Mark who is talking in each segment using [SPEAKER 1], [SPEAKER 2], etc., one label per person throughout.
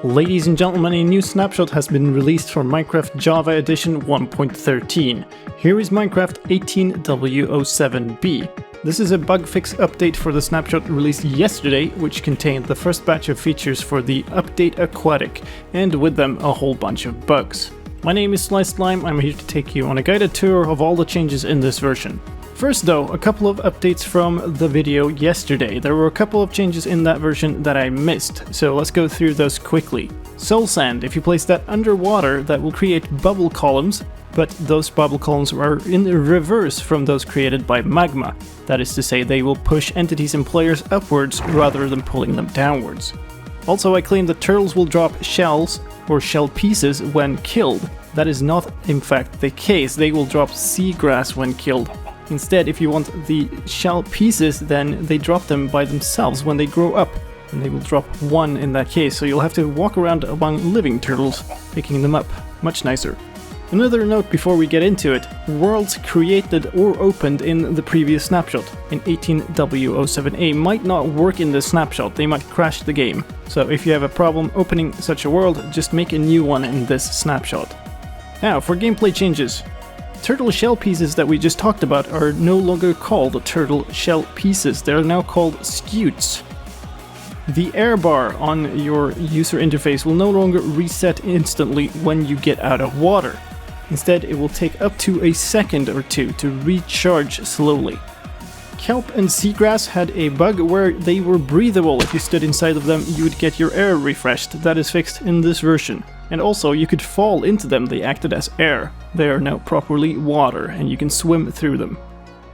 [SPEAKER 1] Ladies and gentlemen, a new snapshot has been released for Minecraft Java Edition 1.13. Here is Minecraft 18w07b. This is a bug fix update for the snapshot released yesterday, which contained the first batch of features for the Update Aquatic, and with them a whole bunch of bugs. My name is slicedlime. I'm here to take you on a guided tour of all the changes in this version. First though, a couple of updates from the video yesterday. There were a couple of changes in that version that I missed, so let's go through those quickly. Soul Sand, if you place that underwater, that will create bubble columns, but those bubble columns are in reverse from those created by magma. That is to say, they will push entities and players upwards rather than pulling them downwards. Also, I claim that turtles will drop shells or shell pieces when killed. That is not in fact the case. They will drop seagrass when killed. Instead, if you want the shell pieces, then they drop them by themselves when they grow up, and they will drop one in that case, so you'll have to walk around among living turtles, picking them up. Much nicer. Another note before we get into it: worlds created or opened in the previous snapshot, in 18w07a, might not work in this snapshot. They might crash the game. So if you have a problem opening such a world, just make a new one in this snapshot. Now, for gameplay changes. Turtle shell pieces that we just talked about are no longer called turtle shell pieces, they are now called scutes. The air bar on your user interface will no longer reset instantly when you get out of water. Instead, it will take up to a second or two to recharge slowly. Kelp and seagrass had a bug where they were breathable. If you stood inside of them, you would get your air refreshed. That is fixed in this version. And also, you could fall into them, they acted as air. They are now properly water, and you can swim through them.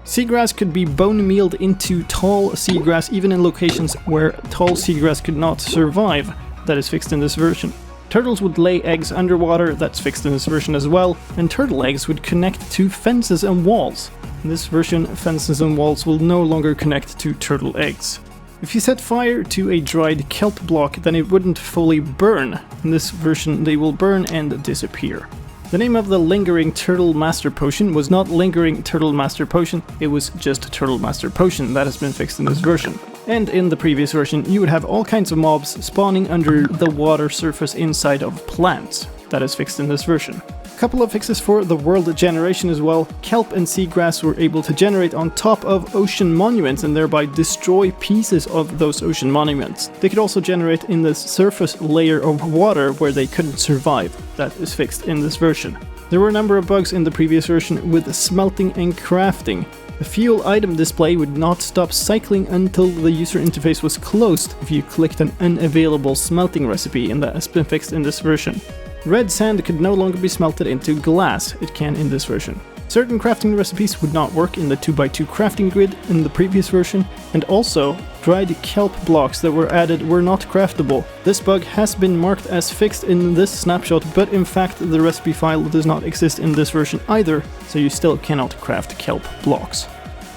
[SPEAKER 1] Seagrass could be bone-mealed into tall seagrass even in locations where tall seagrass could not survive. That is fixed in this version. Turtles would lay eggs underwater, that's fixed in this version as well, and turtle eggs would connect to fences and walls. In this version, fences and walls will no longer connect to turtle eggs. If you set fire to a dried kelp block, then it wouldn't fully burn. In this version, they will burn and disappear. The name of the Lingering Turtle Master Potion was not Lingering Turtle Master Potion, it was just Turtle Master Potion. That has been fixed in this version. And in the previous version, you would have all kinds of mobs spawning under the water surface inside of plants. That is fixed in this version. A couple of fixes for the world Degeneration as well. Kelp and seagrass were able to generate on top of ocean monuments and thereby destroy pieces of those ocean monuments. They could also generate in the surface layer of water where they couldn't survive. That is fixed in this version. There were a number of bugs in the previous version with smelting and crafting. The fuel item display would not stop cycling until the user interface was closed if you clicked an unavailable smelting recipe, and that has been fixed in this version. Red sand could no longer be smelted into glass, it can in this version. Certain crafting recipes would not work in the 2x2 crafting grid in the previous version, and also, dried kelp blocks that were added were not craftable. This bug has been marked as fixed in this snapshot, but in fact the recipe file does not exist in this version either, so you still cannot craft kelp blocks.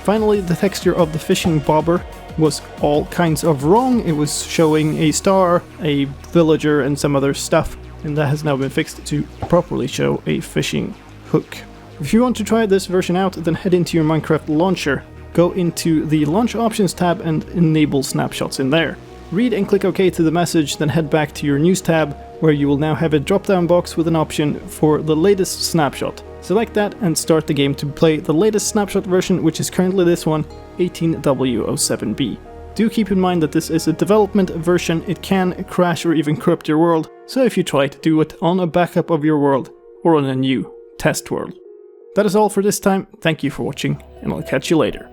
[SPEAKER 1] Finally, the texture of the fishing bobber was all kinds of wrong. It was showing a star, a villager, and some other stuff, and that has now been fixed to properly show a fishing hook. If you want to try this version out, then head into your Minecraft launcher, go into the Launch Options tab and enable snapshots in there. Read and click OK to the message, then head back to your News tab, where you will now have a drop-down box with an option for the latest snapshot. Select that and start the game to play the latest snapshot version, which is currently this one, 18w07b. Do keep in mind that this is a development version, it can crash or even corrupt your world, so if you try to do it on a backup of your world or on a new test world. That is all for this time, thank you for watching, and I'll catch you later.